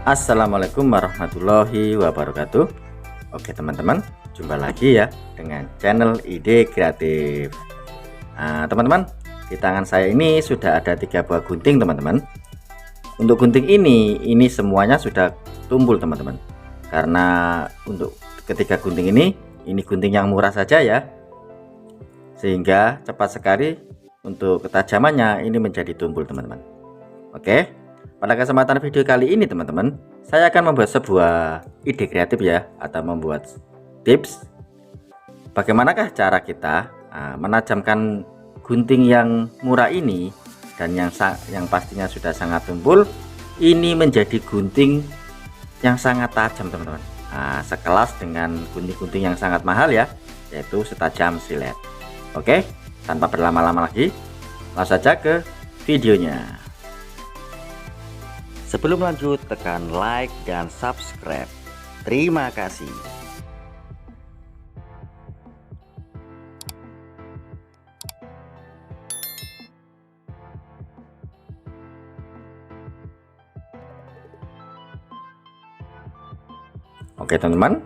Assalamualaikum warahmatullahi wabarakatuh. Oke teman-teman, jumpa lagi ya dengan channel Ide Kreatif. Teman-teman, di tangan saya ini sudah ada 3 buah gunting teman-teman. Untuk gunting ini semuanya sudah tumpul teman-teman. Karena untuk ketiga gunting ini gunting yang murah saja ya, sehingga cepat sekali untuk ketajamannya ini menjadi tumpul teman-teman. Oke, pada kesempatan video kali ini teman-teman, saya akan membuat sebuah ide kreatif ya, atau membuat tips bagaimanakah cara kita menajamkan gunting yang murah ini dan yang pastinya sudah sangat tumpul ini menjadi gunting yang sangat tajam teman-teman. Sekelas dengan gunting-gunting yang sangat mahal ya, yaitu setajam silet. Oke, tanpa berlama-lama lagi, langsung saja ke videonya. Sebelum lanjut, tekan like dan subscribe. Terima kasih. Oke teman-teman,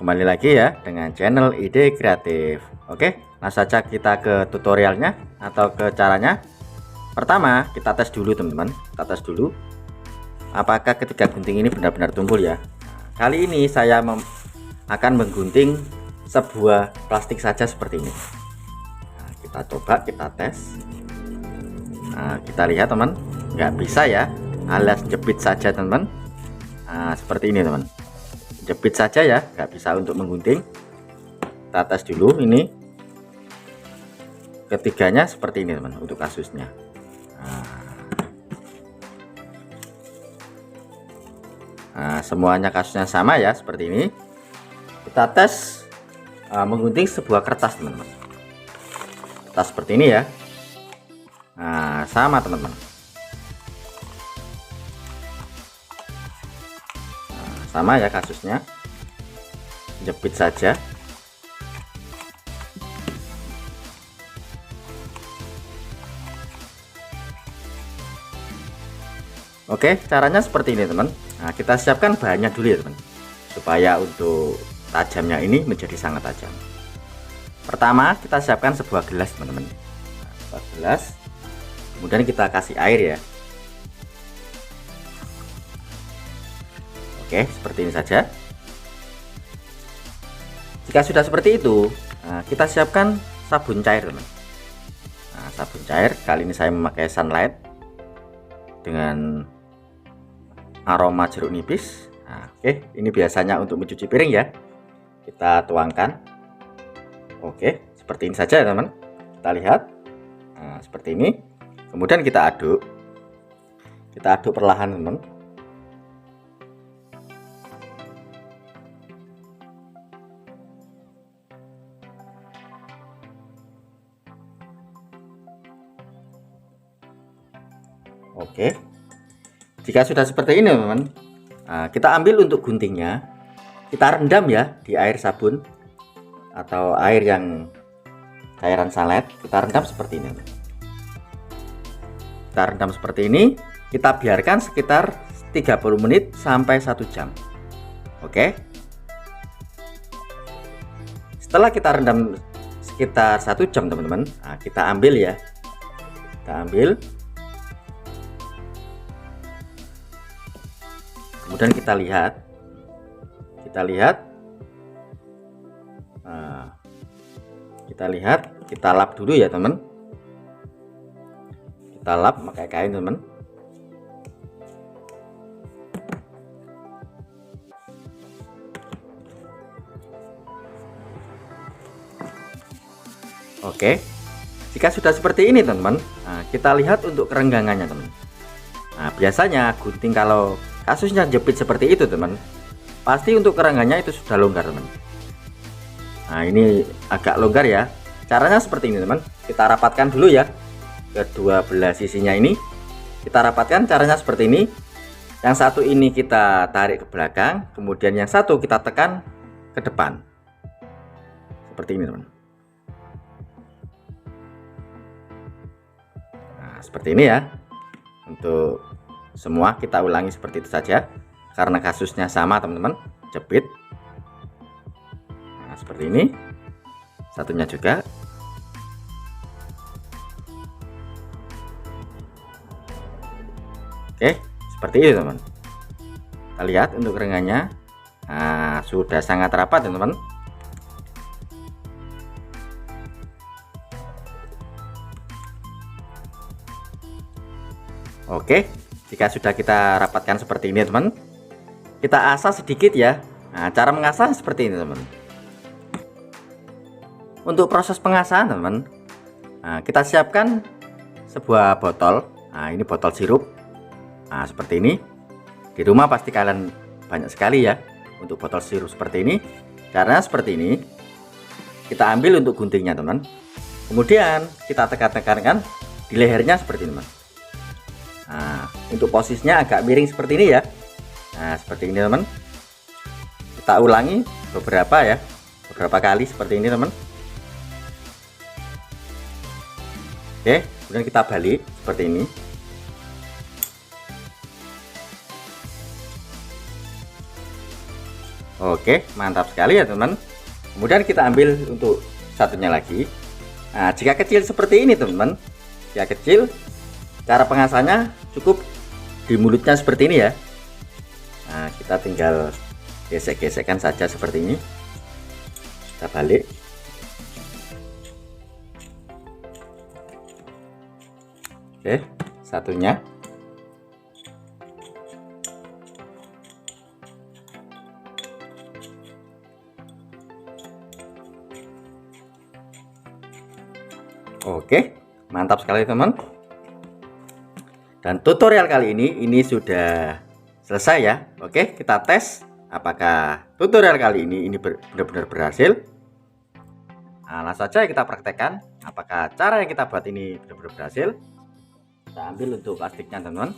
kembali lagi ya dengan channel Ide Kreatif. Oke, langsung saja kita ke tutorialnya atau ke caranya. Pertama, kita tes dulu teman-teman. Kita tes dulu apakah ketiga gunting ini benar-benar tumpul ya. Kali ini saya akan menggunting sebuah plastik saja seperti ini. Kita coba, kita tes. Kita lihat teman, nggak bisa ya, alias jepit saja teman-teman. Seperti ini teman, jepit saja ya, nggak bisa untuk menggunting. Kita tes dulu ini ketiganya seperti ini teman, untuk kasusnya. Semuanya kasusnya sama ya, seperti ini. Kita tes menggunting sebuah kertas teman-teman. Kertas seperti ini ya. Sama teman-teman. Sama ya kasusnya, jepit saja. Oke, caranya seperti ini teman. Kita siapkan bahannya dulu ya teman, supaya untuk tajamnya ini menjadi sangat tajam. Pertama, kita siapkan sebuah gelas teman-teman. Sebuah gelas, kemudian kita kasih air ya. Oke, seperti ini saja. Jika sudah seperti itu, kita siapkan sabun cair teman. Sabun cair, kali ini saya memakai Sunlight dengan aroma jeruk nipis. Oke, ini biasanya untuk mencuci piring ya. Kita tuangkan. Oke, seperti ini saja ya teman. Kita lihat, seperti ini. Kemudian kita aduk. Kita aduk perlahan teman. Oke, jika sudah seperti ini teman-teman, kita ambil untuk guntingnya, kita rendam ya di air sabun atau air yang cairan Sunlight. Kita rendam seperti ini. Kita rendam seperti ini, kita biarkan sekitar 30 menit sampai 1 jam. Oke, setelah kita rendam sekitar 1 jam teman-teman, kita ambil ya, kita ambil. Kemudian kita lihat, kita lap dulu ya teman. Kita lap pakai kain teman. Oke, jika sudah seperti ini teman-teman, kita lihat untuk kerenggangannya teman. Biasanya gunting kalau kasusnya jepit seperti itu teman, pasti untuk kerenggangannya itu sudah longgar teman. Ini agak longgar ya. Caranya seperti ini teman, kita rapatkan dulu ya kedua belah sisinya ini. Kita rapatkan, caranya seperti ini. Yang satu ini kita tarik ke belakang, kemudian yang satu kita tekan ke depan seperti ini teman. Seperti ini ya untuk semua kita ulangi seperti itu saja karena kasusnya sama teman-teman. Jepit. Nah, seperti ini. Satunya juga. Oke, seperti itu teman. Kita lihat untuk ringannya. Nah, sudah sangat rapat teman-teman. Oke, jika sudah kita rapatkan seperti ini teman, kita asah sedikit ya. Nah, cara mengasah seperti ini teman. Untuk proses pengasahan teman, nah, kita siapkan sebuah botol. Nah, ini botol sirup. Nah, seperti ini. Di rumah pasti kalian banyak sekali ya untuk botol sirup seperti ini. Karena seperti ini, kita ambil untuk guntingnya teman. Kemudian kita tekan-tekankan di lehernya seperti ini teman. Nah, untuk posisinya agak miring seperti ini ya. Nah, seperti ini teman. Kita ulangi beberapa kali seperti ini teman. Oke, kemudian kita balik seperti ini. Oke, mantap sekali ya teman. Kemudian kita ambil untuk satunya lagi. Nah, jika kecil seperti ini teman, jika kecil, cara pengasahannya cukup di mulutnya seperti ini ya. Nah, kita tinggal gesek-gesekkan saja seperti ini. Kita balik. Oke, satunya. Oke, mantap sekali teman. Dan tutorial kali ini sudah selesai ya. Oke, kita tes apakah tutorial kali ini benar-benar berhasil. Nah, langsung saja kita praktekkan apakah cara yang kita buat ini benar-benar berhasil. Kita ambil untuk plastiknya teman-teman.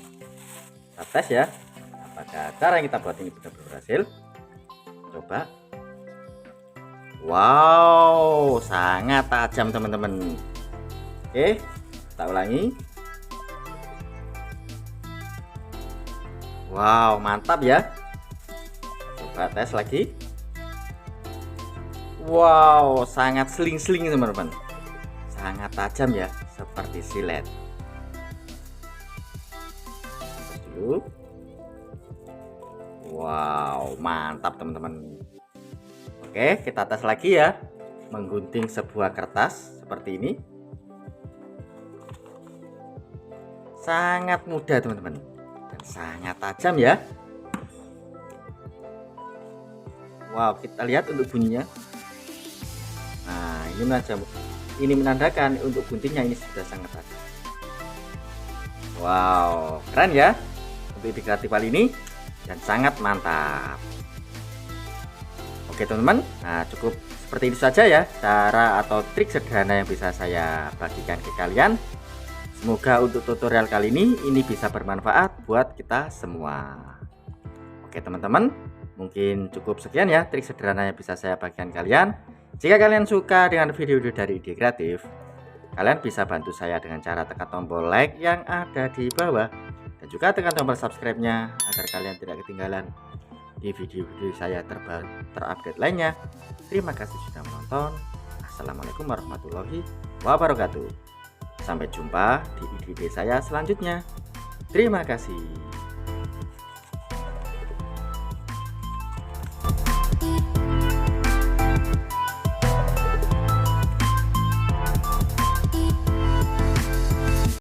Kita tes ya apakah cara yang kita buat ini benar-benar berhasil. Coba. Wow, sangat tajam teman-teman. Oke, kita ulangi. Wow, mantap ya. Coba tes lagi. Wow, sangat seling-seling teman-teman. Sangat tajam ya, seperti silet. Tes dulu. Wow, mantap teman-teman. Oke, kita tes lagi ya. Menggunting sebuah kertas seperti ini. Sangat mudah teman-teman. Dan sangat tajam ya. Wow, kita lihat untuk bunyinya. Nah, ini menandakan untuk guntingnya ini sudah sangat tajam. Wow, keren ya untuk ide kreatif kali ini dan sangat mantap. Oke teman-teman, nah cukup seperti itu saja ya cara atau trik sederhana yang bisa saya bagikan ke kalian. Semoga untuk tutorial kali ini bisa bermanfaat buat kita semua. Oke teman-teman, mungkin cukup sekian ya trik sederhana yang bisa saya bagikan kalian. Jika kalian suka dengan video-video dari Ide Kreatif, kalian bisa bantu saya dengan cara tekan tombol like yang ada di bawah. Dan juga tekan tombol subscribe-nya agar kalian tidak ketinggalan di video-video saya terupdate lainnya. Terima kasih sudah menonton. Assalamualaikum warahmatullahi wabarakatuh. Sampai jumpa di ide saya selanjutnya. Terima kasih.